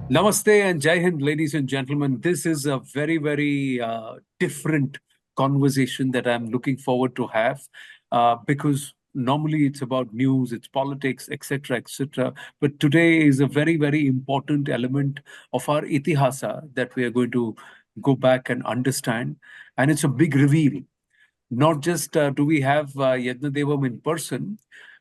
Namaste and Jai Hind, ladies and gentlemen. This is a very different conversation that I'm looking forward to have because normally it's about news, it's politics, etc., etc. But today is a very important element of our itihasa that we are going to go back and understand. And it's a big reveal. Not just do we have Yajnadevam in person,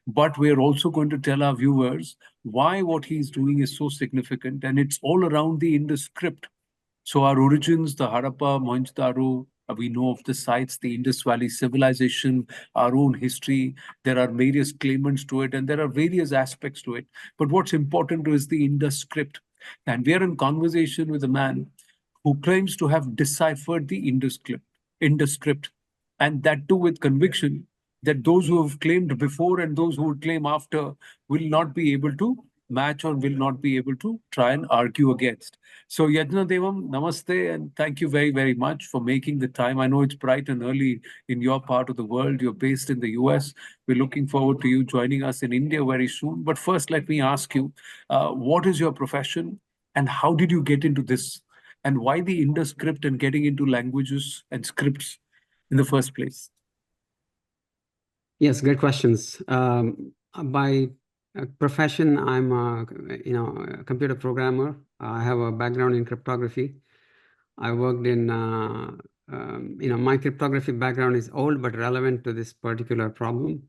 but we're also going to tell our viewers why what he's doing is so significant. And it's all around the Indus script. So our origins, the Harappa, Mohenjo-daro, we know of the sites, the Indus Valley civilization, our own history. There are various claimants to it, and there are various aspects to it. But what's important is the Indus script. And we are in conversation with a man who claims to have deciphered the Indus script, and that too with conviction that those who have claimed before and those who would claim after will not be able to match or will not be able to try and argue against. So, Yajnadevam, namaste, and thank you very much for making the time. I know it's bright and early in your part of the world. You're based in the US. We're looking forward to you joining us in India very soon. But first, let me ask you, what is your profession and how did you get into this? And why the Indus script and getting into languages and scripts in the first place? Yes, great questions. By profession, I'm a computer programmer. I have a background in cryptography. I worked in my cryptography background is old but relevant to this particular problem.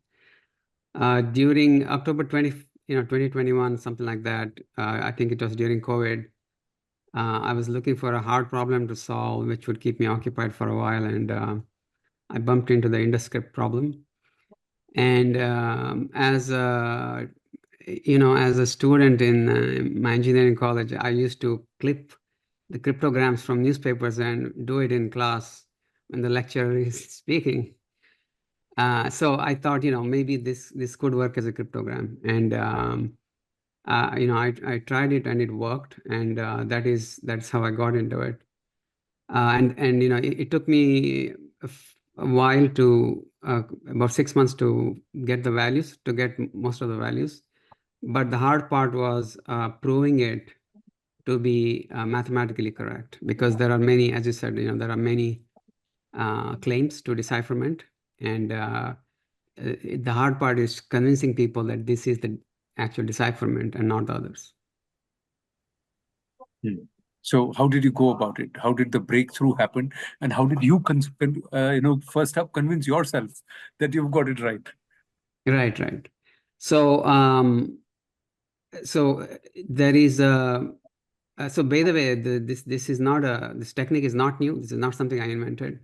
During October 2021, something like that. I think it was during COVID. I was looking for a hard problem to solve, which would keep me occupied for a while, and I bumped into the Indus script problem. And as a student in my engineering college, I used to clip the cryptograms from newspapers and do it in class when the lecturer is speaking. So I thought, maybe this could work as a cryptogram. And I tried it and it worked, and that's how I got into it. It took me a while to about 6 months to get the values, to get most of the values. But the hard part was proving it to be mathematically correct, because there are many, as you said, there are many claims to decipherment, and the hard part is convincing people that this is the actual decipherment and not the others. So how did you go about it? How did the breakthrough happen? And how did you, first up convince yourself that you've got it right? Right. So, there is a. So by the way, this technique is not new. This is not something I invented.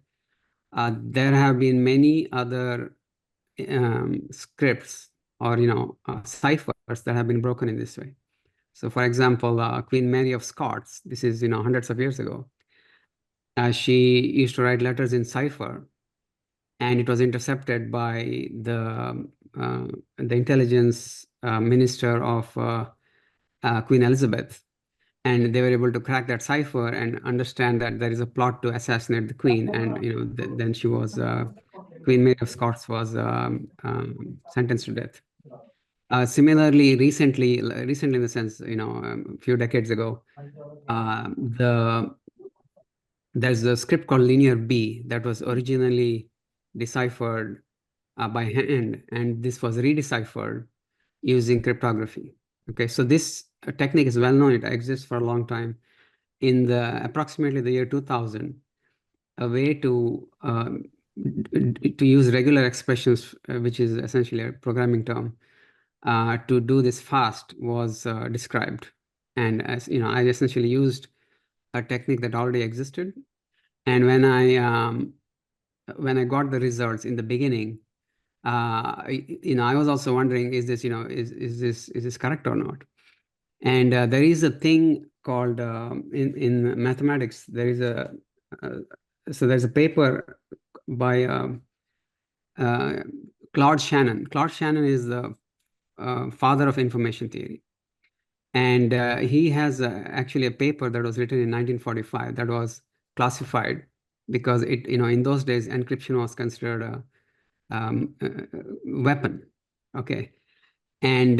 There have been many other scripts or ciphers that have been broken in this way. So, for example, Queen Mary of Scots. This is hundreds of years ago. She used to write letters in cipher, and it was intercepted by the intelligence minister of Queen Elizabeth. And they were able to crack that cipher and understand that there is a plot to assassinate the queen. And then she was Queen Mary of Scots was sentenced to death. Similarly, recently in the sense, a few decades ago, there's a script called Linear B that was originally deciphered by hand, and this was redeciphered using cryptography. Okay, so this technique is well known. It exists for a long time. In approximately the year 2000, a way to use regular expressions, which is essentially a programming term, to do this fast was described. And as I essentially used a technique that already existed. And when I got the results in the beginning, I was also wondering, is this is this correct or not? And there is a thing called in mathematics. There's a paper by Claude Shannon. Claude Shannon is the father of information theory, and he has actually a paper that was written in 1945 that was classified because in those days encryption was considered a weapon. Okay, and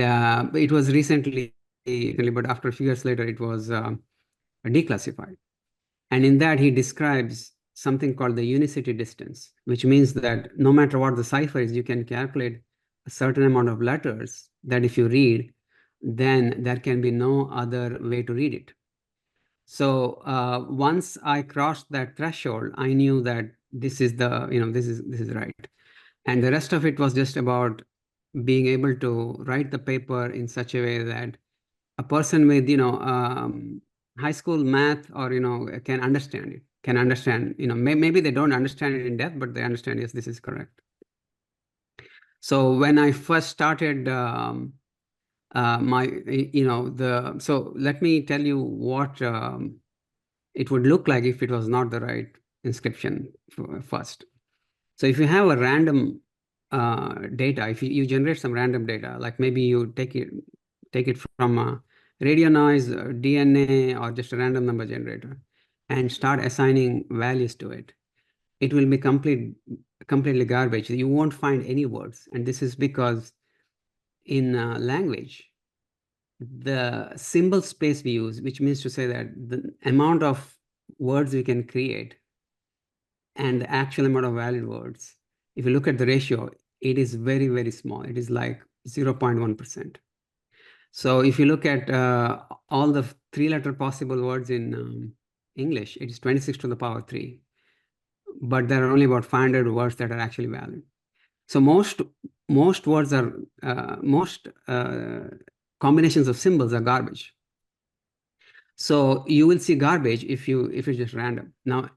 it was recently but after a few years later, it was declassified. And in that, he describes something called the unicity distance, which means that no matter what the cipher is, you can calculate a certain amount of letters that if you read, then there can be no other way to read it. So once I crossed that threshold, I knew that this is the, this is right. And the rest of it was just about being able to write the paper in such a way that a person with, high school math or, can understand it, maybe they don't understand it in depth, but they understand, yes, this is correct. So when I first started so let me tell you what it would look like if it was not the right inscription first. So if you have a random data, if you generate some random data, like maybe you take it from a radio noise, DNA, or just a random number generator, and start assigning values to it, it will be completely garbage. You won't find any words. And this is because in language, the symbol space we use, which means to say that the amount of words we can create and the actual amount of valid words, if you look at the ratio, it is very, very small. It is like 0.1%. So if you look at all the 3-letter possible words in English, it is 26 to the power 3. But there are only about 500 words that are actually valid. So most words are, combinations of symbols are garbage. So you will see garbage if it's just random. Now,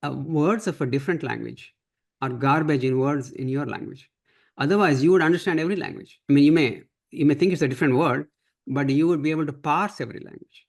words of a different language are garbage in words in your language. Otherwise, you would understand every language. I mean, you may think it's a different word, but you would be able to parse every language.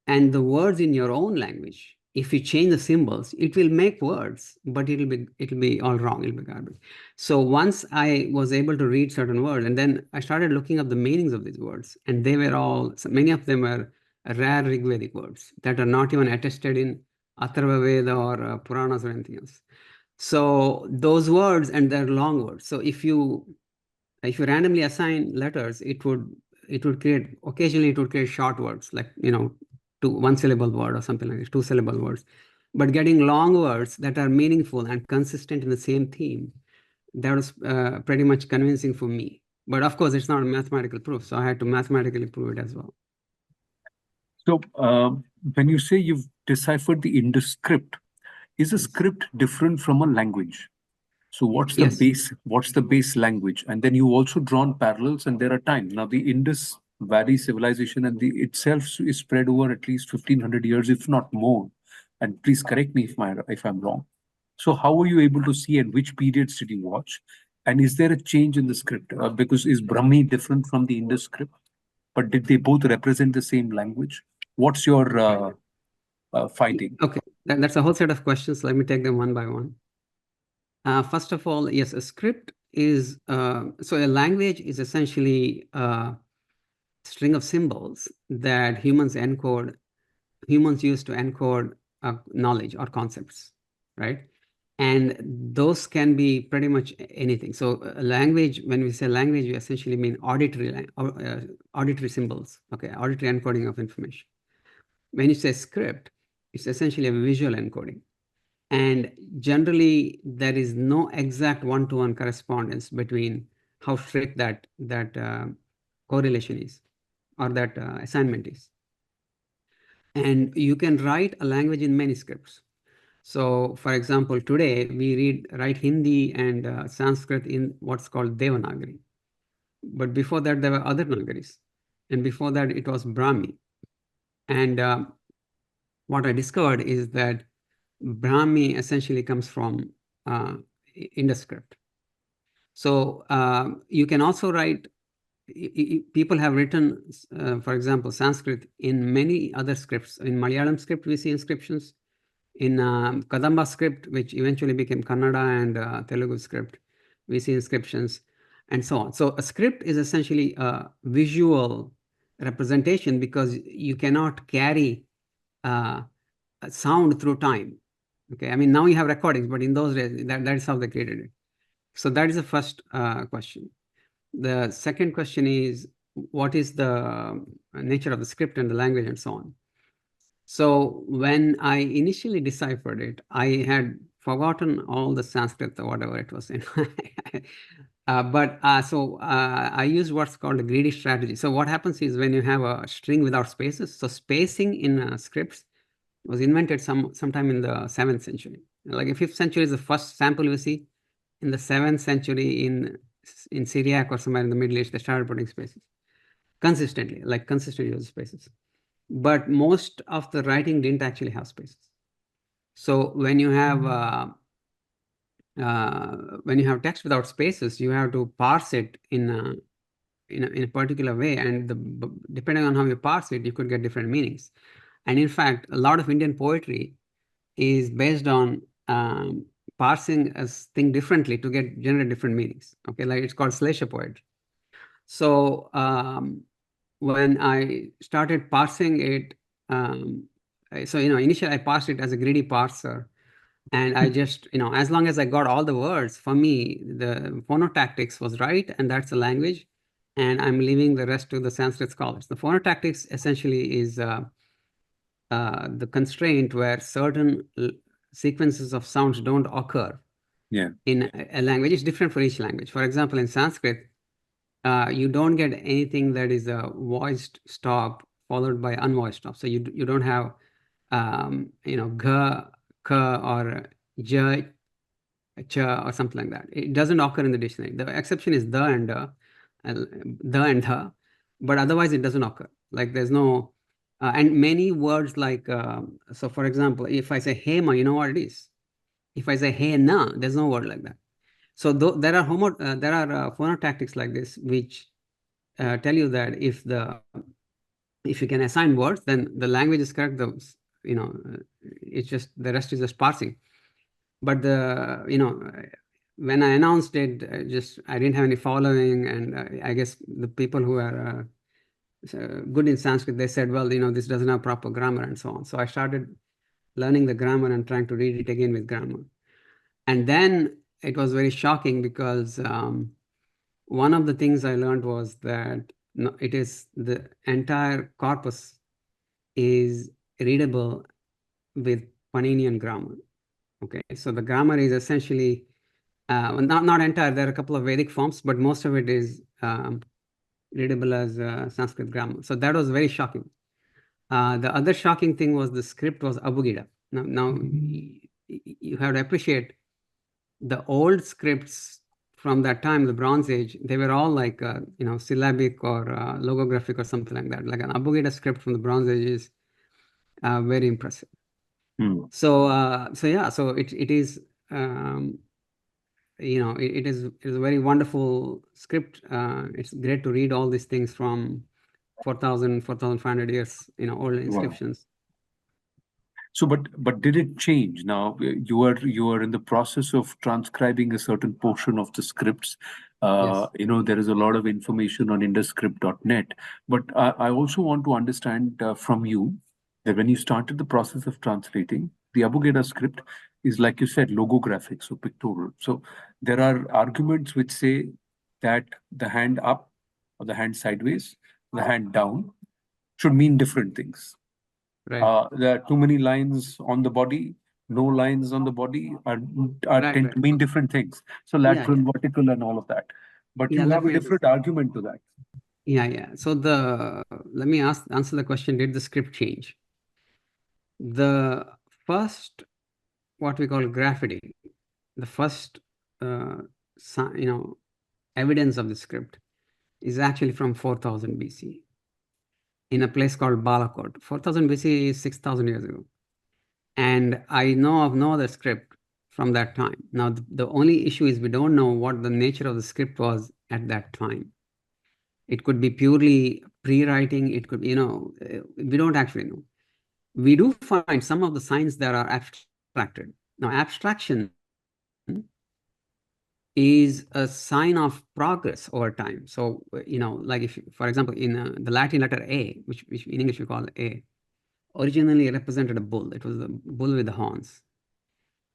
And the words in your own language, if you change the symbols, it will make words, but it'll be all wrong. It'll be garbage. So once I was able to read certain words, and then I started looking up the meanings of these words, and they were many of them are rare Rigvedic words that are not even attested in Atharva Veda or Puranas or anything else. So those words, and they're long words. So if you randomly assign letters, it would create, occasionally it would create short words, like, 1-syllable word or something like this, 2-syllable words. But getting long words that are meaningful and consistent in the same theme, that was pretty much convincing for me. But of course, it's not a mathematical proof, so I had to mathematically prove it as well. So when you say you've deciphered the Indus script, is a script different from a language? So what's the base? What's the base language? And then you also drawn parallels, and there are times. Now the Indus Valley civilization and the itself is spread over at least 1500 years, if not more. And please correct me if I'm wrong. So how were you able to see, and which periods did you watch? And is there a change in the script? Because is Brahmi different from the Indus script? But did they both represent the same language? What's your finding? Okay, that's a whole set of questions. Let me take them one by one. First of all, yes, a script is, so a language is essentially a string of symbols that humans use to encode knowledge or concepts, right? And those can be pretty much anything. So a language, when we say language, we essentially mean auditory symbols, okay, auditory encoding of information. When you say script, it's essentially a visual encoding. And generally, there is no exact one-to-one correspondence between how strict that correlation is, or that assignment is. And you can write a language in many scripts. So, for example, today we write Hindi and Sanskrit in what's called Devanagari. But before that, there were other Nagaris. And before that, it was Brahmi. And what I discovered is that Brahmi essentially comes from Indus script. So you can also write, people have written, for example, Sanskrit in many other scripts. In Malayalam script, we see inscriptions. In Kadamba script, which eventually became Kannada and Telugu script, we see inscriptions and so on. So a script is essentially a visual representation because you cannot carry a sound through time. Okay, I mean, now you have recordings, but in those days, that is how they created it. So that is the first question. The second question is, what is the nature of the script and the language and so on. So when I initially deciphered it, I had forgotten all the Sanskrit or whatever it was in. I used what's called a greedy strategy. So what happens is when you have a string without spaces, so spacing in scripts was invented sometime in the 7th century. Like in 5th century is the first sample you see. In the 7th century in Syriac or somewhere in the Middle East, they started putting spaces consistently, like consistent use of spaces. But most of the writing didn't actually have spaces. So when you have text without spaces, you have to parse it in a particular way, and depending on how you parse it, you could get different meanings. And in fact, a lot of Indian poetry is based on parsing a thing differently to generate different meanings. Okay, like it's called Slasha poetry. So when I started parsing it, initially I parsed it as a greedy parser, and I just, as long as I got all the words, for me, the phonotactics was right, and that's the language, and I'm leaving the rest to the Sanskrit scholars. The phonotactics essentially is the constraint where certain sequences of sounds don't occur in a language. It's different for each language. For example, in Sanskrit, you don't get anything that is a voiced stop followed by unvoiced stop. So you don't have ga, ka, or ja, cha, or something like that. It doesn't occur in the dictionary. The exception is the and the, but otherwise it doesn't occur. Like there's no, and many words like, so for example, if I say hema, you know what it is. If I say hey na, there's no word like that. So there are phonotactics like this, which tell you that if you can assign words, then the language is correct. It's just the rest is just parsing. But when I announced it, I didn't have any following, and I guess the people who are good in Sanskrit, they said, well, this doesn't have proper grammar and so on. So I started learning the grammar and trying to read it again with grammar. And then it was very shocking because one of the things I learned was that it is the entire corpus is readable with Paninian grammar. Okay, so the grammar is essentially not entire. There are a couple of Vedic forms, but most of it is readable as Sanskrit grammar. So that was very shocking. The other shocking thing was the script was Abugida. Now you have to appreciate the old scripts from that time, the Bronze Age. They were all like syllabic or logographic or something like that. Like an Abugida script from the Bronze Age is very impressive. So it is. It is a very wonderful script. It's great to read all these things from 4,500 years, old inscriptions. So, but did it change? Now you are in the process of transcribing a certain portion of the scripts. Yes. There is a lot of information on indusscript.net, but I also want to understand from you that when you started the process of translating, the Abugida script is, like you said, logographic, so pictorial. So there are arguments which say that the hand up or the hand sideways, the hand down should mean different things. Right. There are too many lines on the body, no lines on the body tend to mean different things. So lateral, vertical, and all of that. But you have a different argument to that. Yeah. So let me answer the question: did the script change? The first, what we call graffiti, the first evidence of the script is actually from 4000 BC in a place called Balakot. 4000 BC is 6,000 years ago. And I know of no other script from that time. Now, the only issue is we don't know what the nature of the script was at that time. It could be purely pre-writing. It could, we don't actually know. We do find some of the signs that are abstracted. Now, abstraction is a sign of progress over time. So, like if, for example, in the Latin letter A, which in English we call A, originally represented a bull. It was the bull with the horns.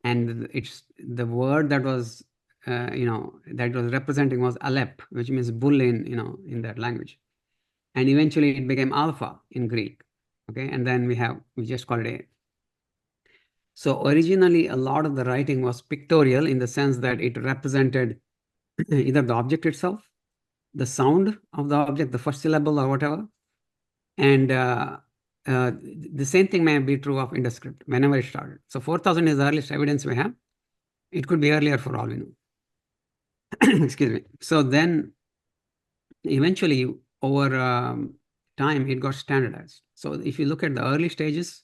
And it's the word that was, that was representing was Alep, which means bull in that language. and eventually it became alpha in Greek. Okay, and then we just call it A. So originally, a lot of the writing was pictorial in the sense that it represented either the object itself, the sound of the object, the first syllable or whatever. And the same thing may be true of Indus script whenever it started. So 4000 is the earliest evidence we have. It could be earlier for all we know. Excuse me. So then eventually over time, it got standardized. So if you look at the early stages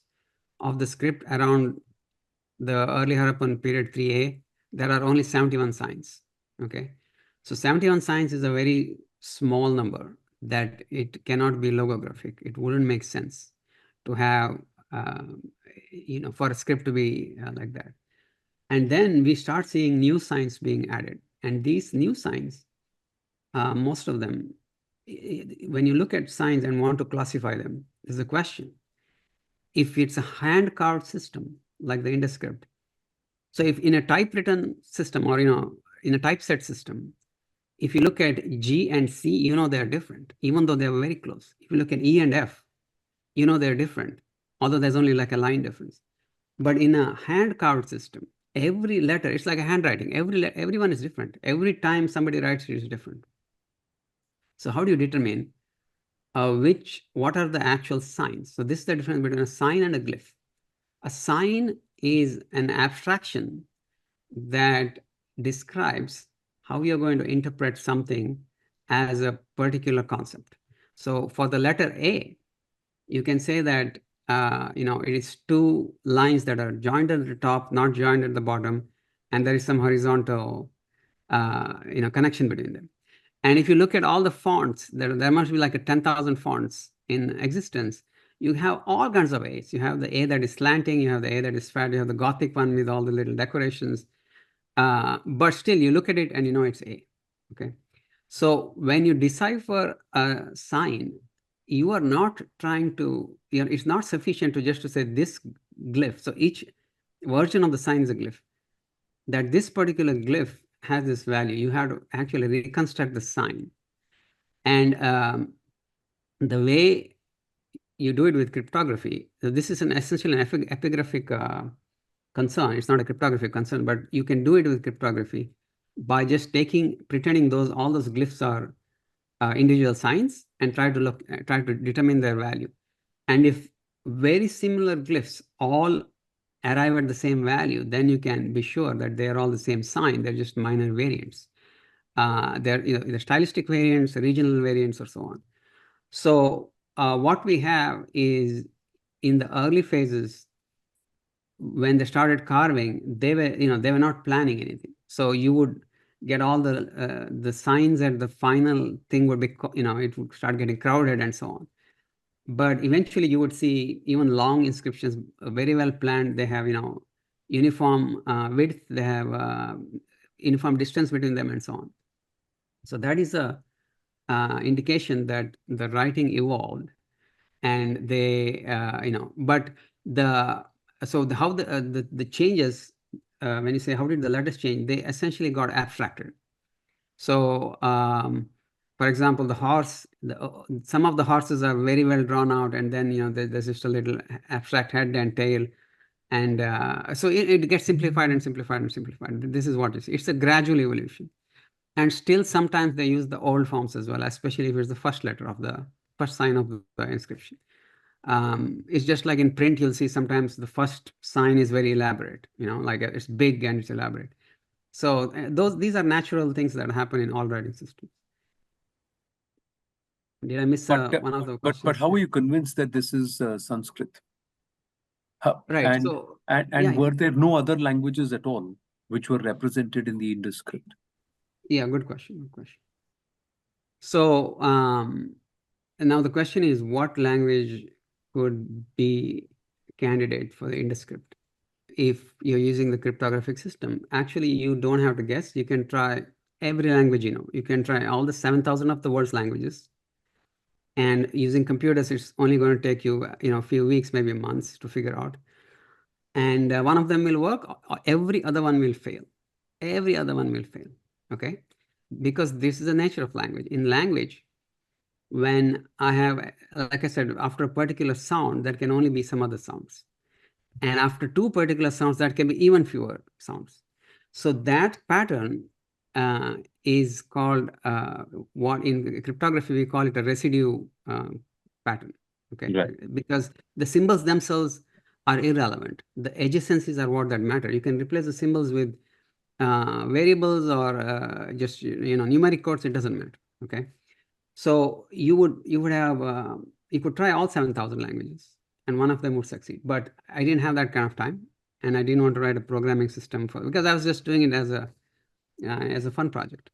of the script around the early Harappan period 3A, there are only 71 signs. Okay. So 71 signs is a very small number that it cannot be logographic. It wouldn't make sense to have, for a script to be like that. And then we start seeing new signs being added. And these new signs, most of them, when you look at signs and want to classify them, there's a question. If it's a hand-carved system, like the Indus script, so if in a typewritten system or, in a typeset system, if you look at G and C, they're different, even though they're very close. If you look at E and F, they're different, although there's only like a line difference. But in a hand-carved system, every letter, it's like a handwriting. Everyone is different. Every time somebody writes, it is different. So how do you determine what are the actual signs? So this is the difference between a sign and a glyph. A sign is an abstraction that describes how you're going to interpret something as a particular concept. So for the letter A, you can say that it is two lines that are joined at the top, not joined at the bottom, and there is some horizontal connection between them. And if you look at all the fonts, there must be like 10,000 fonts in existence. You have all kinds of A's. You have the A that is slanting, you have the A that is fat, you have the Gothic one with all the little decorations. But still, you look at it and it's A. Okay. So when you decipher a sign, you are not trying to, it's not sufficient to say this glyph. So each version of the sign is a glyph. That this particular glyph has this value. You have to actually reconstruct the sign. And the way you do it with cryptography, so this is essentially an epigraphic concern. It's not a cryptographic concern, but you can do it with cryptography by just pretending all those glyphs are individual signs and try to determine their value. And if very similar glyphs all arrive at the same value, then you can be sure that they are all the same sign. They're just minor variants. They're either stylistic variants, regional variants, or so on. So what we have is in the early phases, when they started carving, they were not planning anything. So you would get all the signs, and the final thing would be, it would start getting crowded and so on. But eventually you would see even long inscriptions, very well planned. They have, uniform width, they have uniform distance between them and so on. So that is a indication that the writing evolved, and they, but how the changes, when you say how did the letters change, they essentially got abstracted. So, for example, the horse, some of the horses are very well drawn out, and then there's just a little abstract head and tail, and so it gets simplified and simplified and simplified. This is what it's a gradual evolution, and still sometimes they use the old forms as well, especially if it's the first letter of the first sign of the inscription. It's just like in print, you'll see sometimes the first sign is very elaborate, like it's big and it's elaborate. So these are natural things that happen in all writing systems. Did I miss one of the questions? But how are you convinced that this is Sanskrit? Right. And were there no other languages at all which were represented in the Indus script? Yeah, good question. Good question. So now the question is, what language could be candidate for the Indus script? If you're using the cryptographic system, actually, you don't have to guess. You can try every language you know. You can try all the 7,000 of the world's languages. And using computers, it's only going to take you, a few weeks, maybe months to figure out. And one of them will work. Every other one will fail. Every other one will fail. Okay? Because this is the nature of language. In language, when I have, like I said, after a particular sound, there can only be some other sounds. And after two particular sounds, that can be even fewer sounds. So that pattern is called, what in cryptography we call it a residue pattern, okay? Right. Because the symbols themselves are irrelevant. The adjacencies are what that matter. You can replace the symbols with variables or just numeric codes. It doesn't matter, okay? So you would have you could try all 7,000 languages, and one of them would succeed. But I didn't have that kind of time, and I didn't want to write a programming system because I was just doing it as a fun project.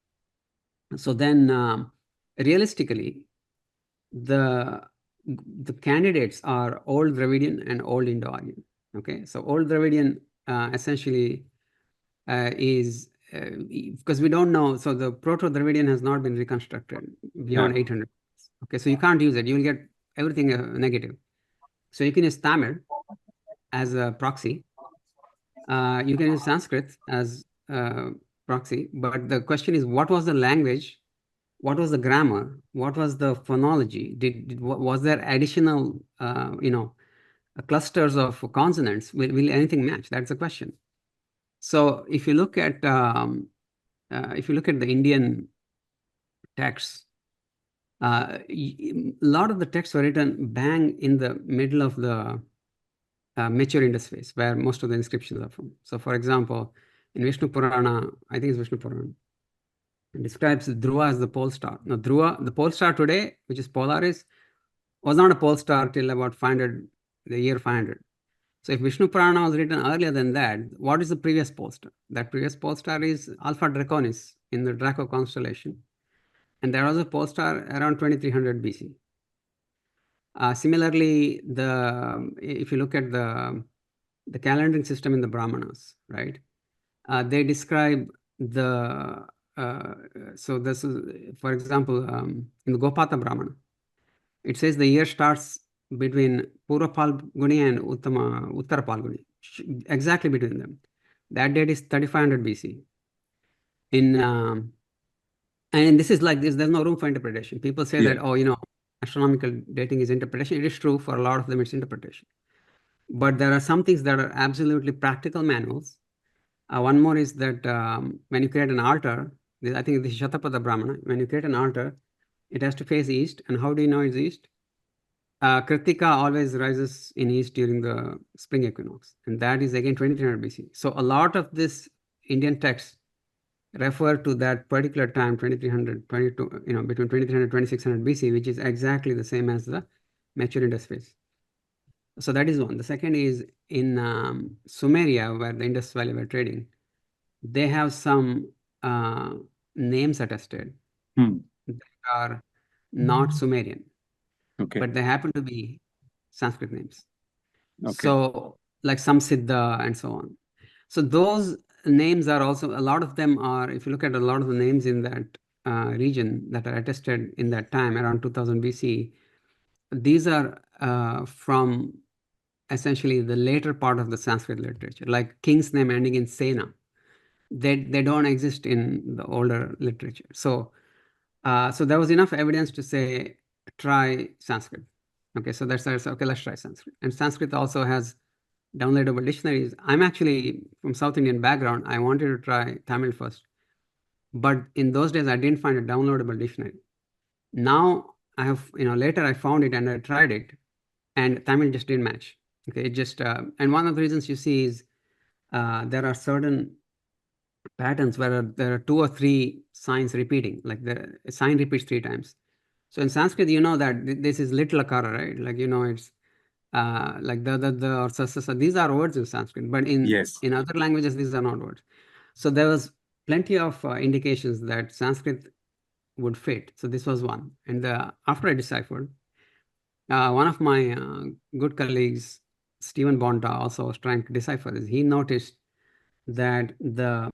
So then, realistically, the candidates are Old Dravidian and Old Indo-Aryan. Okay, so Old Dravidian essentially is because we don't know. So the Proto-Dravidian has not been reconstructed beyond 800. Okay, so you can't use it. You'll get everything negative. So you can use Tamil as a proxy. You can use Sanskrit as a proxy. But the question is, what was the language? What was the grammar? What was the phonology? Was there additional, clusters of consonants? Will anything match? That's the question. So if you look at the Indian texts, a lot of the texts were written bang in the middle of the mature Indus phase, where most of the inscriptions are from. So, for example, in Vishnu Purana, I think it's Vishnu Purana, it describes Dhruva as the pole star. Now, Dhruva, the pole star today, which is Polaris, was not a pole star till about the year 500. So if Vishnu Purana was written earlier than that, what is the previous pole star? That previous pole star is Alpha Draconis in the Draco constellation. And there was a pole star around 2300 BC. Similarly, if you look at the calendaring system in the Brahmanas, right? They describe so this is, for example, in the Gopata Brahmana, it says the year starts between Purva Palguni and Uttara Palguni, exactly between them. That date is 3500 BC. And this is like this, there's no room for interpretation. People say that, astronomical dating is interpretation. It is true. For a lot of them, it's interpretation. But there are some things that are absolutely practical manuals. One more is that when you create an altar, I think this is Shatapada Brahmana, when you create an altar, it has to face east. And how do you know it's east? Kritika always rises in east during the spring equinox. And that is again 2300 BC. So a lot of this Indian texts refer to that particular time, 2300, between 2300 and 2600 BC, which is exactly the same as the mature Indus phase. So that is one. The second is in Sumeria, where the Indus Valley were trading, they have some names attested that are not Sumerian, but they happen to be Sanskrit names. So like Samsiddha and so on. So those names are also, a lot of them are, if you look at a lot of the names in that region that are attested in that time, around 2000 BC, these are from essentially the later part of the Sanskrit literature, like king's name ending in Sena. They don't exist in the older literature. So there was enough evidence to say, try Sanskrit. Okay, so that's okay, let's try Sanskrit. And Sanskrit also has downloadable dictionaries. I'm actually from South Indian background. I wanted to try Tamil first. But in those days, I didn't find a downloadable dictionary. Now I have, later I found it and I tried it, and Tamil just didn't match. Okay, it just, and one of the reasons you see is there are certain patterns where there are 2 or 3 signs repeating, like the sign repeats 3 times. So in Sanskrit, you know that this is little akara, right? Like, it's like the or sa. These are words in Sanskrit, but in other languages, these are not words. So there was plenty of indications that Sanskrit would fit. So this was one. And after I deciphered, one of my good colleagues, Stephen Bonta, also was trying to decipher this. He noticed that the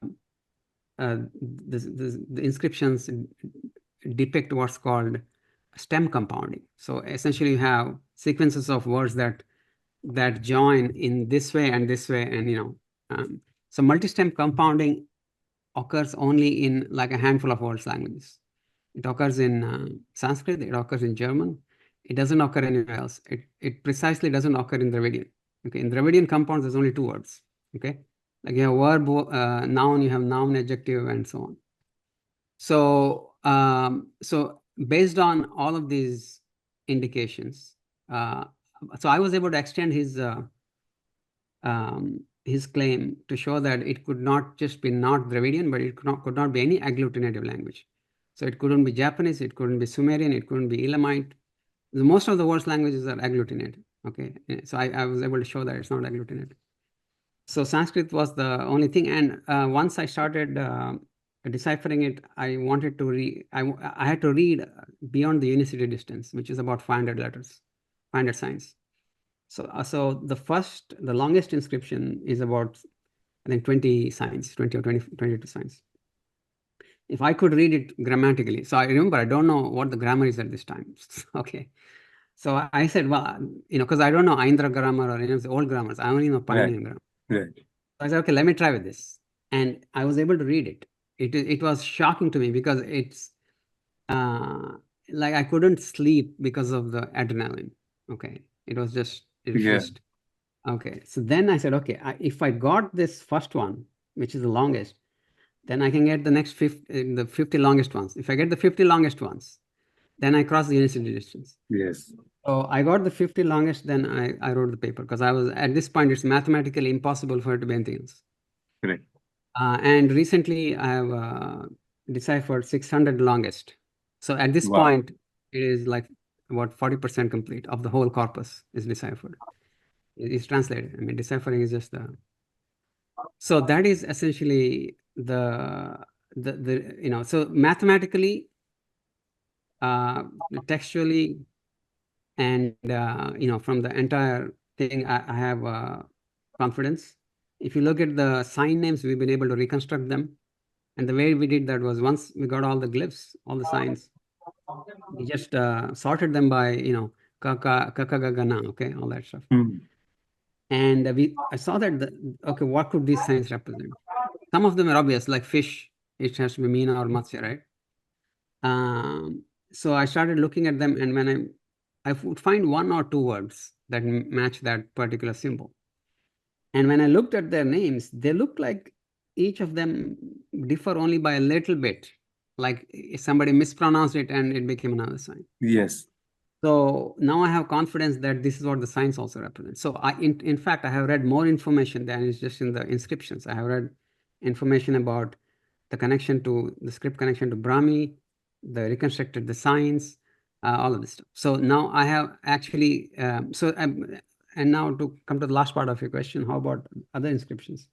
inscriptions depict what's called stem compounding. So essentially, you have sequences of words that join in this way and this way, and so multi-stem compounding occurs only in like a handful of words languages. It occurs in Sanskrit, it occurs in German. It doesn't occur anywhere else. It precisely doesn't occur in Dravidian. Okay, in Dravidian compounds, there's only 2 words. Okay, like you have verb, noun, you have noun, adjective, and so on. So based on all of these indications, so I was able to extend his claim to show that it could not just be not Dravidian, but it could not be any agglutinative language. So it couldn't be Japanese, it couldn't be Sumerian, it couldn't be Elamite. Most of the world's languages are agglutinated. Okay, so I was able to show that it's not agglutinated. So Sanskrit was the only thing, and once I started deciphering it, I wanted to read. I had to read beyond the unicity distance, which is about 500 letters, 500 signs. So the longest inscription is about, I think, 20 signs, 20 or 22 signs. If I could read it grammatically, so I remember I don't know what the grammar is at this time. Okay, so I said, well, because I don't know Aindra grammar or any of the old grammars. I only know Paninian grammar. Right. So I said, okay, let me try with this, and I was able to read it. It was shocking to me because it's like I couldn't sleep because of the adrenaline. Okay, it was just okay. So then I said, okay, if I got this first one, which is the longest, then I can get the next 50 longest ones. If I get the 50 longest ones, then I cross the unicity distance. Yes. So I got the 50 longest, then I wrote the paper because I was at this point, it's mathematically impossible for it to be anything else. Correct. And recently I have deciphered 600 longest. So at this point, it is like about 40% complete of the whole corpus is deciphered. It's translated. I mean, deciphering is just the. So that is essentially so mathematically, textually, and from the entire thing, I have confidence. If you look at the sign names, we've been able to reconstruct them. And the way we did that was once we got all the glyphs, all the signs, we just sorted them by, kaka, kakagagana, okay, all that stuff. And I saw that, okay, what could these signs represent? Some of them are obvious, like fish, it has to be Meena or Matsya, right? So I started looking at them, and when I would find 1 or 2 words that match that particular symbol. And when I looked at their names, they looked like each of them differ only by a little bit. Like somebody mispronounced it and it became another sign. Yes. So now I have confidence that this is what the signs also represent. So in fact, I have read more information than is just in the inscriptions. I have read information about the script connection to Brahmi, the reconstructed the signs, all of this stuff. So now I have actually, and now to come to the last part of your question, how about other inscriptions?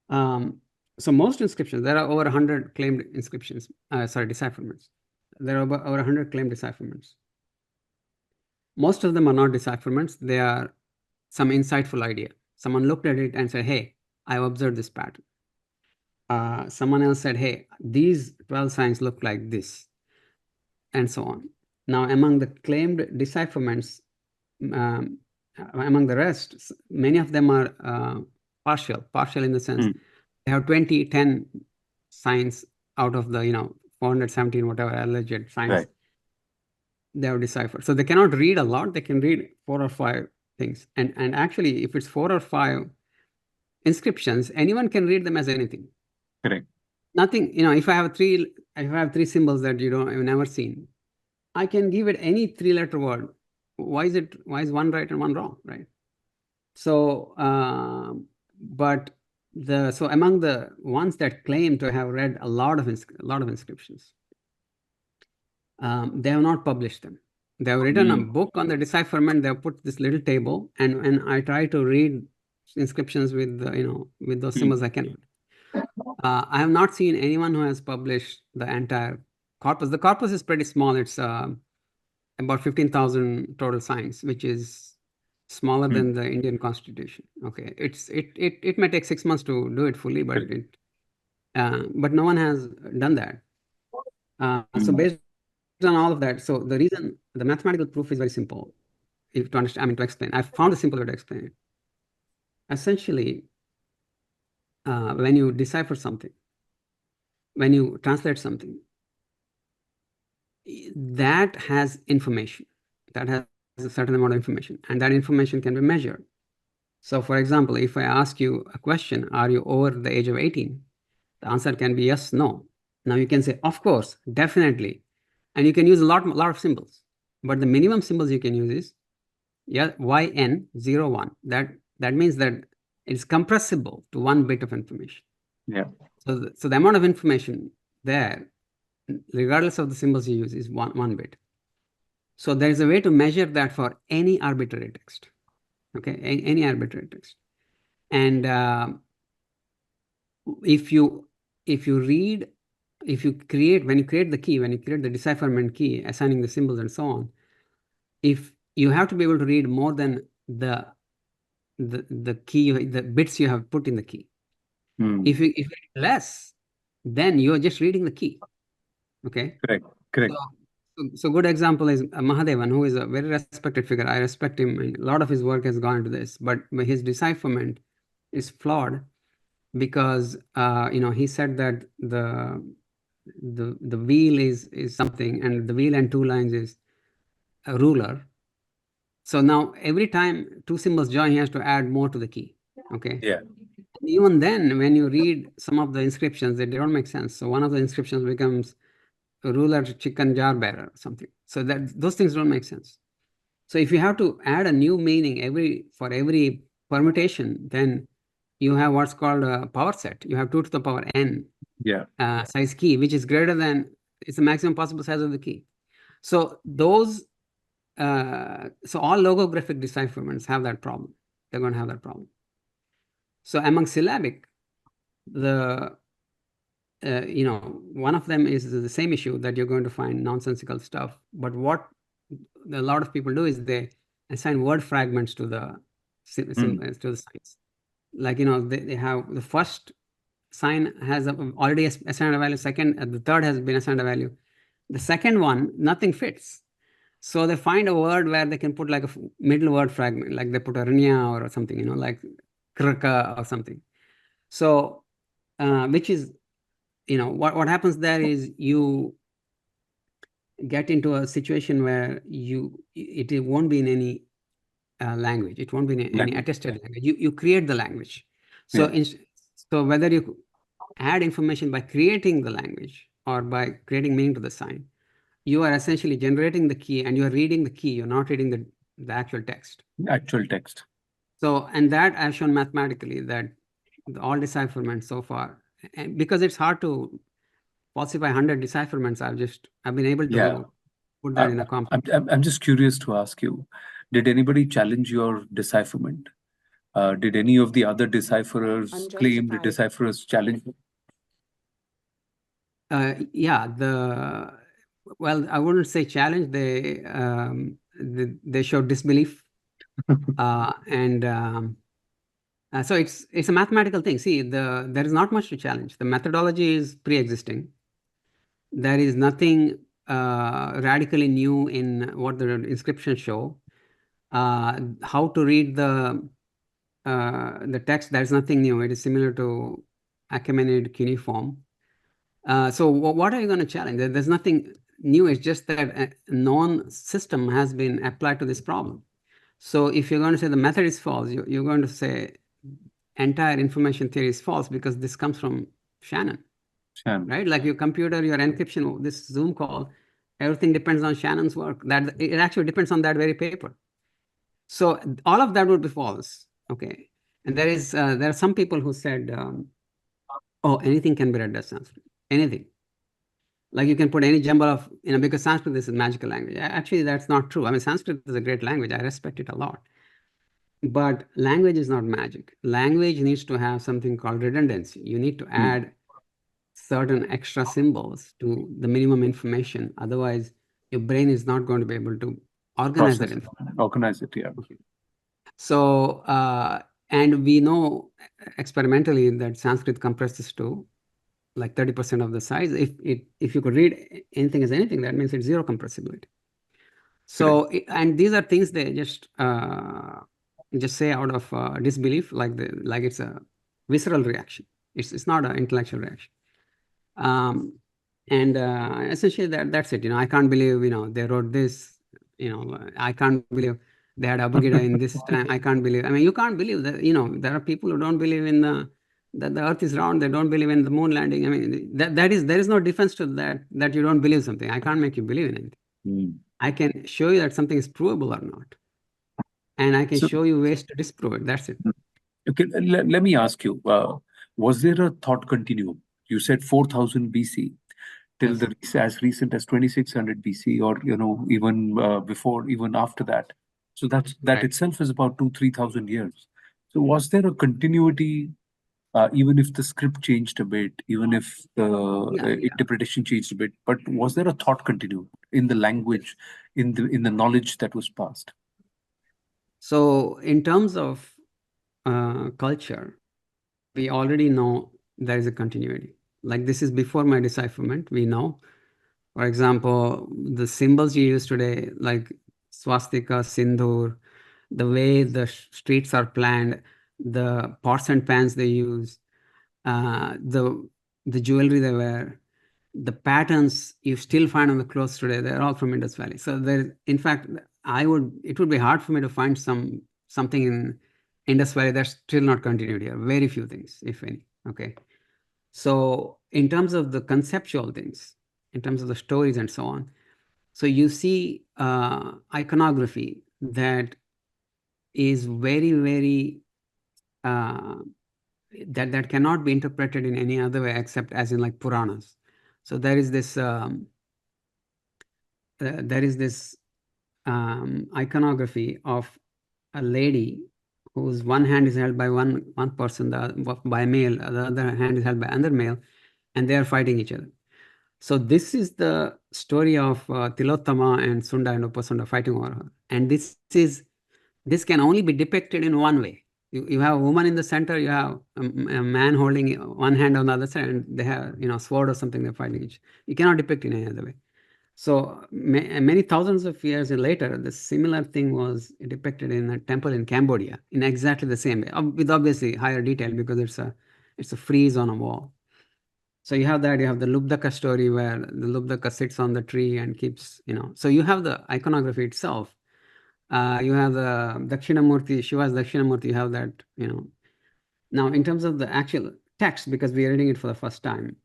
So most inscriptions, there are over 100 claimed inscriptions, decipherments. There are over 100 claimed decipherments. Most of them are not decipherments. They are some insightful idea. Someone looked at it and said, hey, I've observed this pattern. Someone else said, hey, these 12 signs look like this, and so on. Now, among the claimed decipherments, among the rest, many of them are partial in the sense they have 10 signs out of the 417 whatever alleged signs. Right. They have deciphered. So they cannot read a lot. They can read 4 or 5 things. And actually, if it's 4 or 5 inscriptions, anyone can read them as anything. Correct. Nothing, if I have 3 symbols that you've never seen, I can give it any 3-letter word. Why is one right and one wrong, right? So, so among the ones that claim to have read a lot of inscriptions, they have not published them. They have written a book on the decipherment. They have put this little table, and I try to read inscriptions with with those symbols I cannot. I have not seen anyone who has published the entire corpus. The corpus is pretty small. It's about 15,000 total signs, which is smaller than the Indian Constitution. Okay, it may take 6 months to do it fully, but but no one has done that. So based on all of that, so the mathematical proof is very simple. If to understand, to explain, I found a simple way to explain it. Essentially, when you decipher something, when you translate something, that has information. That has a certain amount of information, and that information can be measured. So, for example, if I ask you a question, are you over the age of 18? The answer can be yes, no. Now you can say, of course, definitely. And you can use a lot of symbols. But the minimum symbols you can use is YN01. That means that it's compressible to 1 bit of information. Yeah. So the amount of information there, regardless of the symbols you use, is one bit. So there is a way to measure that for any arbitrary text. Okay, any arbitrary text. And if you create the key, when you create the decipherment key, assigning the symbols and so on, if you have to be able to read more than the key, the bits you have put in the key. If you read less, then you're just reading the key. Okay. Correct. So good example is Mahadevan, who is a very respected figure. I respect him, and a lot of his work has gone into this. But his decipherment is flawed because he said that the wheel is something, and the wheel and 2 lines is a ruler. So now every time 2 symbols join, he has to add more to the key. Okay. Yeah. Even then, when you read some of the inscriptions, they don't make sense. So one of the inscriptions becomes ruler, chicken, jar bearer, or something. So that those things don't make sense. So if you have to add a new meaning for every permutation, then you have what's called a power set. You have 2 to the power n size key, which is greater than, it's the maximum possible size of the key. So those, so all logographic decipherments have that problem. They're going to have that problem. So among syllabic, one of them is the same issue, that you're going to find nonsensical stuff. But what a lot of people do is they assign word fragments to the signs. Like, they have the first sign has already assigned a value, the third has been assigned a value. The second one, nothing fits. So they find a word where they can put like a middle word fragment, like they put a rnya or something, like krka or something. So, which is, what happens there is you get into a situation where it won't be in any language. It won't be in any attested language. You create the language. So, so whether you add information by creating the language or by creating meaning to the sign, you are essentially generating the key and you are reading the key. You're not reading the actual text. So, and that I've shown mathematically that all decipherments so far, and because it's hard to falsify 100 decipherments, I've been able to put that in a complex. I'm just curious to ask you, did anybody challenge your decipherment? Did any of the other decipherers claim the decipherers challenge? Well, I wouldn't say challenge. They showed disbelief, and so it's a mathematical thing. See, there is not much to challenge. The methodology is pre-existing. There is nothing radically new in what the inscriptions show. How to read the text, there's nothing new. It is similar to Achaemenid cuneiform. So what are you going to challenge? There's nothing new. It's just that a known system has been applied to this problem. So if you're going to say the method is false, you're going to say entire information theory is false because this comes from Shannon. Right? Like your computer, your encryption, this Zoom call, everything depends on Shannon's work. That it actually depends on that very paper. So all of that would be false. Okay. And there are some people who said, oh, anything can be read as Sanskrit. Anything. Like you can put any jumble of, because Sanskrit is a magical language. Actually, that's not true. I mean, Sanskrit is a great language. I respect it a lot. But language is not magic. Language needs to have something called redundancy. You need to add certain extra symbols to the minimum information. Otherwise, your brain is not going to be able to organize that information. Organize it, yeah. Okay. So, and we know experimentally that Sanskrit compresses to like 30% of the size. If you could read anything as anything, that means it's zero compressibility. So, and these are things they just say out of disbelief, like it's a visceral reaction. It's not an intellectual reaction. And essentially that's it. I can't believe, they wrote this, I can't believe they had Abugida in this time. I can't believe, you can't believe that, there are people who don't believe in that the earth is round. They don't believe in the moon landing. There is no defense to that you don't believe something. I can't make you believe in anything. I can show you that something is provable or not. And I can show you ways to disprove it. That's it. Okay, let me ask you, was there a thought continuum? You said 4000 BC till Yes. as recent as 2600 BC, or even before, even after that. So that Right. itself is about 2-3,000 years. So was there a continuity, even if the script changed a bit, even if the Yeah. interpretation changed a bit, but was there a thought continuum in the language, in the knowledge that was passed? So in terms of culture, we already know there is a continuity. Like this is before my decipherment, we know. For example, the symbols you use today, like swastika, sindoor, the way the streets are planned, the pots and pans they use, the jewelry they wear, the patterns you still find on the clothes today, they're all from Indus Valley. So there, in fact, it would be hard for me to find something in Indus Valley that's still not continued here. Very few things, if any. Okay. So in terms of the conceptual things, in terms of the stories and so on, so you see iconography that is very, very that cannot be interpreted in any other way except as in like Puranas. So there is this iconography of a lady whose one hand is held by one person, by male, the other hand is held by another male, and they are fighting each other. So this is the story of Tilottama and Sunda and Upasunda fighting over her. And this can only be depicted in one way. You have a woman in the center, you have a man holding one hand on the other side, and they have sword or something, they're fighting each. You cannot depict in any other way. So many thousands of years later, the similar thing was depicted in a temple in Cambodia in exactly the same way, with obviously higher detail because it's a frieze on a wall. So you have that, you have the Lubdaka story where the Lubdaka sits on the tree and keeps, so you have the iconography itself. You have the Dakshinamurti, Shiva's Dakshinamurti, you have that, Now, in terms of the actual text, because we are reading it for the first time,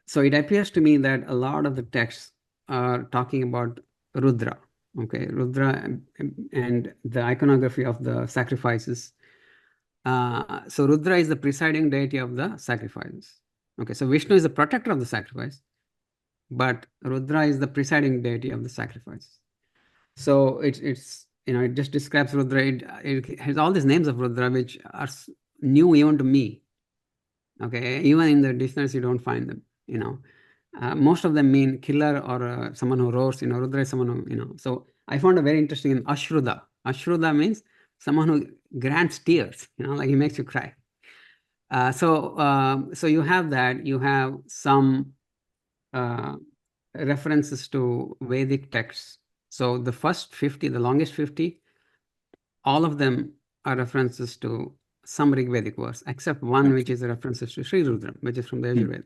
so it appears to me that a lot of the texts are talking about Rudra, okay, Rudra and the iconography of the sacrifices. So Rudra is the presiding deity of the sacrifices. Okay, so Vishnu is the protector of the sacrifice, but Rudra is the presiding deity of the sacrifices. So it just describes Rudra. It has all these names of Rudra which are new even to me. Okay, even in the dictionaries you don't find them. Most of them mean killer or someone who roars. Rudra is someone who So I found a very interesting in Ashruda. Ashruda means someone who grants tears. Like he makes you cry. So you have that. You have some references to Vedic texts. So the first 50, the longest 50, all of them are references to some Rig Vedic verse, except one which is a references to Sri Rudra, which is from the Yajurveda.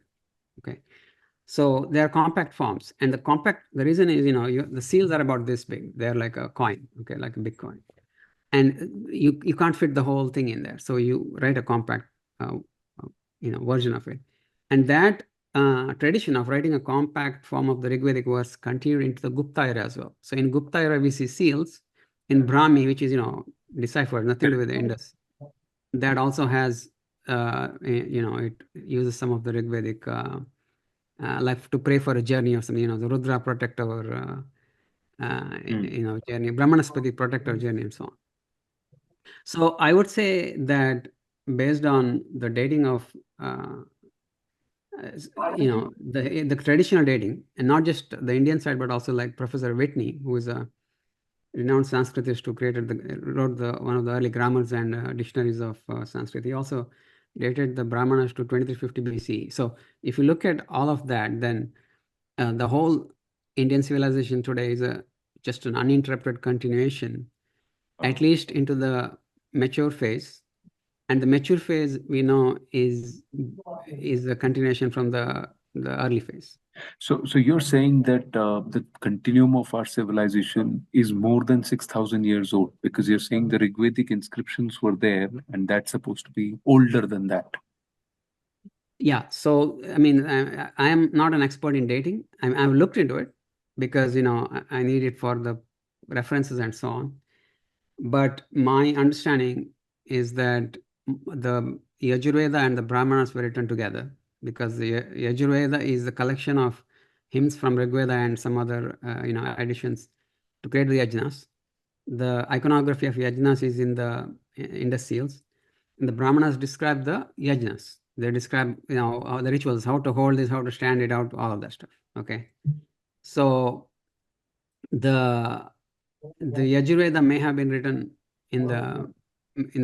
Okay. So they are compact forms. And the reason is, the seals are about this big. They're like a coin, okay, like a big coin. And you can't fit the whole thing in there. So you write a compact, version of it. And that tradition of writing a compact form of the Rigvedic verse continued into the Gupta era as well. So in Gupta era, we see seals in Brahmi, which is, deciphered, nothing to do with the Indus. That also has, it uses some of the Rigvedic, like to pray for a journey or something, the Rudra protect our, journey, Brahmanaspati protect our journey and so on. So I would say that based on the dating of, the traditional dating, and not just the Indian side, but also like Professor Whitney, who is a renowned Sanskritist who wrote one of the early grammars and dictionaries of Sanskrit. He also dated the Brahmanas to 2350 BC. So if you look at all of that, then the whole Indian civilization today is just an uninterrupted continuation, at least into the mature phase. And the mature phase we know is a continuation from the the early phase. So you're saying that the continuum of our civilization is more than 6,000 years old, because you're saying the Rigvedic inscriptions were there, and that's supposed to be older than that. Yeah. So, I mean, I am not an expert in dating. I've looked into it because, I need it for the references and so on. But my understanding is that the Yajurveda and the Brahmanas were written together, because the Yajurveda is the collection of hymns from Rigveda and some other, additions to create the yajnas. The iconography of yajnas is in the Indus seals. And the Brahmanas describe the yajnas. They describe, the rituals, how to hold this, how to stand it out, all of that stuff. Okay. So the Yajurveda may have been written in the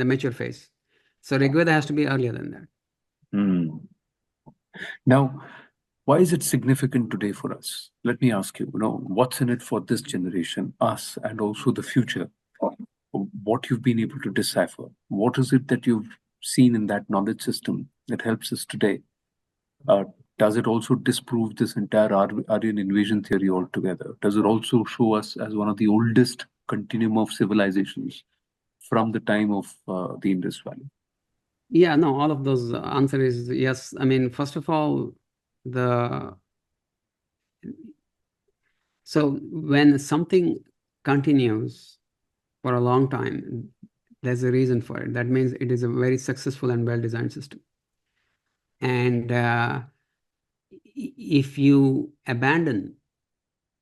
mature phase. So Rigveda has to be earlier than that. Now, why is it significant today for us? Let me ask you, what's in it for this generation, us, and also the future? What you've been able to decipher? What is it that you've seen in that knowledge system that helps us today? Does it also disprove this entire Aryan invasion theory altogether? Does it also show us as one of the oldest continuum of civilizations from the time of the Indus Valley? Yeah, no, all of those answer is yes. I mean, first of all, so when something continues for a long time, there's a reason for it. That means it is a very successful and well-designed system. And if you abandon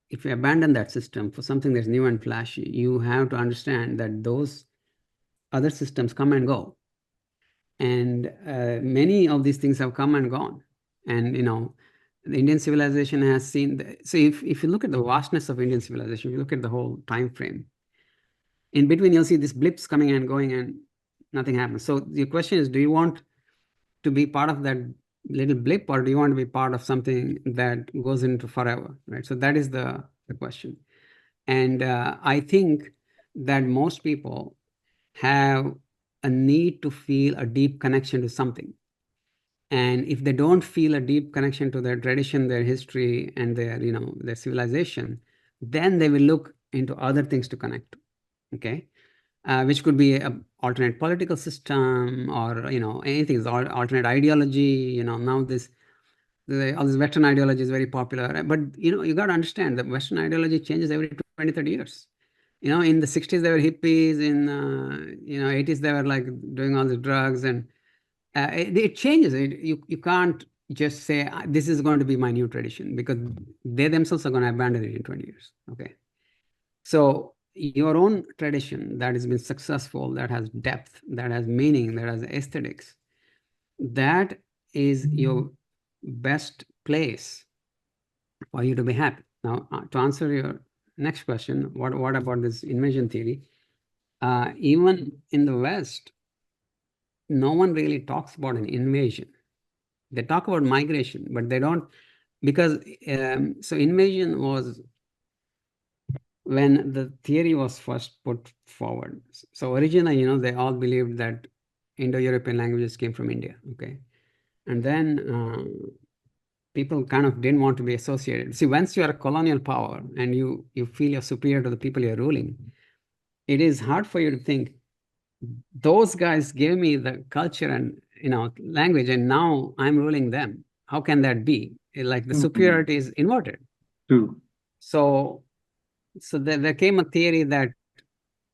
that system for something that's new and flashy, you have to understand that those other systems come and go. And many of these things have come and gone. And, the Indian civilization has seen, so if you look at the vastness of Indian civilization, if you look at the whole time frame, in between you'll see these blips coming and going and nothing happens. So your question is, do you want to be part of that little blip, or do you want to be part of something that goes into forever, right? So that is the question. And I think that most people have a need to feel a deep connection to something. And if they don't feel a deep connection to their tradition, their history, and their civilization, then they will look into other things to connect to, okay? Which could be an alternate political system, or, anything, alternate ideology. Now all this Western ideology is very popular. But, you got to understand that Western ideology changes every 20, 30 years. In the 60s, they were hippies. In, 80s, they were like doing all the drugs, and it changes. You can't just say, this is going to be my new tradition, because they themselves are going to abandon it in 20 years. Okay. So your own tradition that has been successful, that has depth, that has meaning, that has aesthetics, that is your best place for you to be happy. Now, to answer your next question, what about this invasion theory? Even in the West, no one really talks about an invasion. They talk about migration, but they don't, because so invasion was when the theory was first put forward. So originally, they all believed that Indo-European languages came from India, okay? And then people kind of didn't want to be associated. See, once you are a colonial power and you feel you're superior to the people you're ruling, it is hard for you to think, those guys gave me the culture and language, and now I'm ruling them. How can that be? Like the superiority is inverted. True. So there came a theory that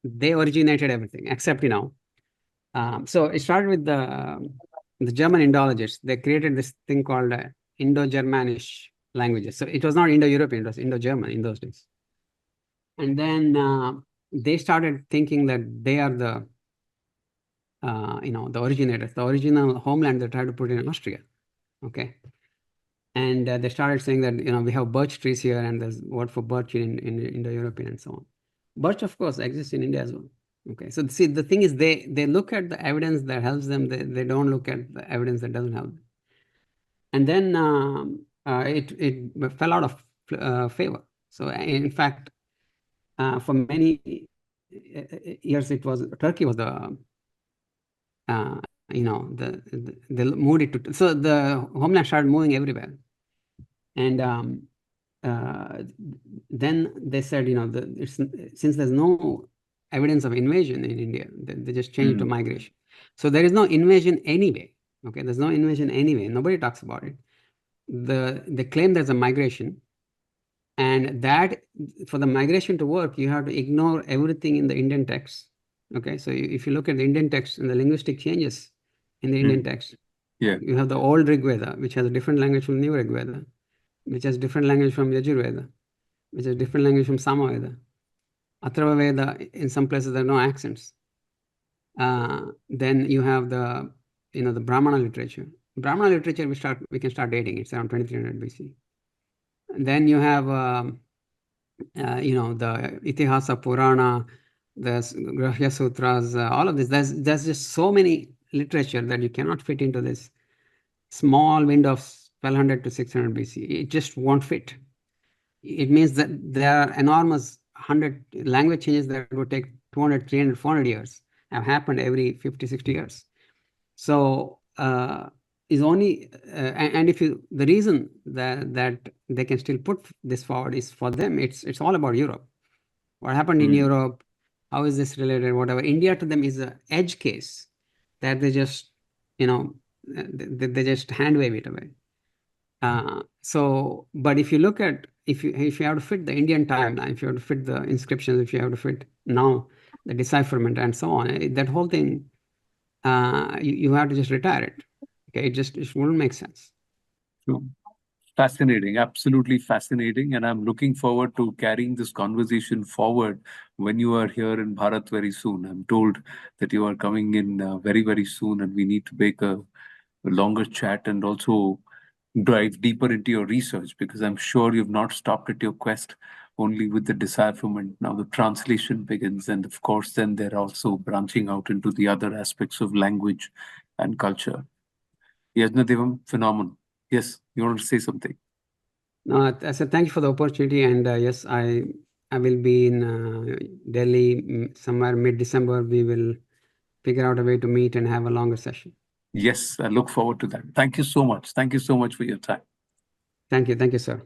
they originated everything, except so it started with the German Indologists. They created this thing called Indo-Germanish languages. So it was not Indo-European, it was Indo-German in those days. And then they started thinking that they are the originators, the original homeland. They tried to put in Austria, okay? And they started saying that, we have birch trees here, and there's word for birch in Indo-European and so on. Birch, of course, exists in India as well. Okay, so see, the thing is, they look at the evidence that helps them. They don't look at the evidence that doesn't help them. And then it fell out of favor. So in fact, for many years, Turkey was the they moved it to, so the homeland started moving everywhere. And then they said, since there's no evidence of invasion in India, they just changed it to migration. So there is no invasion anyway. Okay, there's no invasion anyway. Nobody talks about it. They claim there's a migration, and that for the migration to work, you have to ignore everything in the Indian text. Okay, so if you look at the Indian text and the linguistic changes in the Indian text, you have the old Rig Veda, which has a different language from new Rig Veda, which has different language from Yajurveda, which has different language from Samaveda. Atharva Veda, in some places there are no accents. Then you have the Brahmana literature. Brahmana literature we can start dating. It's around 2300 BC. And then you have the Itihasa Purana, the Grahya Sutras, all of this. There's just so many literature that you cannot fit into this small window of 1200 to 600 BC. It just won't fit. It means that there are enormous 100 language changes that would take 200, 300, 400 years have happened every 50, 60 years. So is only, and the reason that they can still put this forward is for them, it's all about Europe. What happened in Europe, how is this related, whatever. India to them is an edge case that they just, they just hand wave it away. But if you look at, if you have to fit the Indian timeline, if you have to fit the inscriptions, if you have to fit now the decipherment and so on, that whole thing, you have to just retire it. Okay, it wouldn't make sense. Fascinating, absolutely fascinating. And I'm looking forward to carrying this conversation forward when you are here in Bharat very soon. I'm told that you are coming in very, very soon, and we need to make a longer chat and also dive deeper into your research, because I'm sure you've not stopped at your quest only with the decipherment. Now the translation begins, and of course, then they're also branching out into the other aspects of language and culture. Yajnadevam, phenomenal. Yes, you want to say something? No, I said thank you for the opportunity, and yes, I will be in Delhi somewhere mid-December. We will figure out a way to meet and have a longer session. Yes, I look forward to that. Thank you so much. Thank you so much for your time. Thank you, sir.